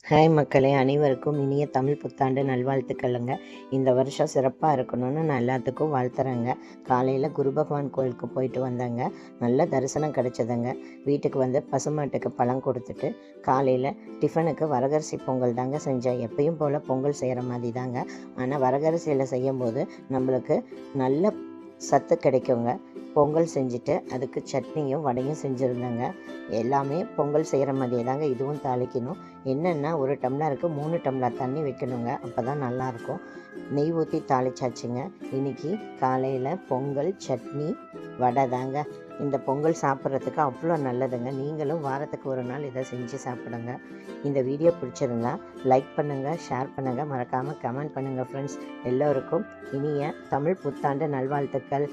Hi மக்களே, அனைவருக்கும் இனிய தமிழ் புத்தாண்டு நல்வாழ்த்துக்களுங்க. இந்த வருஷம் சிறப்பாக இருக்கணும்னு நான் எல்லாத்துக்கும் வாழ்த்துறேங்க. காலையில் குரு பகவான் கோயிலுக்கு போயிட்டு வந்தேங்க. நல்ல தரிசனம் கிடச்சதுங்க. வீட்டுக்கு வந்து பசுமாட்டுக்கு பழம் கொடுத்துட்டு காலையில் டிஃபனுக்கு வரகரிசி பொங்கல் தாங்க செஞ்சேன். எப்பயும் போல் பொங்கல் செய்கிற மாதிரி தாங்க. ஆனால் வரகரிசியில் செய்யும்போது நம்மளுக்கு நல்ல சத்து கிடைக்குங்க. பொங்கல் செஞ்சுட்டு அதுக்கு சட்னியும் வடையும் செஞ்சுருந்தேங்க. எல்லாமே பொங்கல் செய்கிற மாதிரியே தாங்க இதுவும் தாளிக்கணும். என்னென்னா ஒரு டம்ளருக்கு 3 டம்ளர் தண்ணி வைக்கணுங்க. அப்போ தான் நல்லாயிருக்கும். நெய் ஊற்றி தாளிச்சாச்சுங்க. இன்றைக்கி காலையில் பொங்கல், சட்னி, வடை தாங்க. இந்த பொங்கல் சாப்பிட்றதுக்கு அவ்வளோ நல்லதுங்க. நீங்களும் வாரத்துக்கு ஒரு நாள் இதை செஞ்சு சாப்பிடுங்க. இந்த வீடியோ பிடிச்சிருந்தா லைக் பண்ணுங்கள், ஷேர் பண்ணுங்கள், மறக்காமல் கமெண்ட் பண்ணுங்கள் ஃப்ரெண்ட்ஸ். எல்லோருக்கும் இனிய தமிழ் புத்தாண்டு நல்வாழ்த்துக்கள்.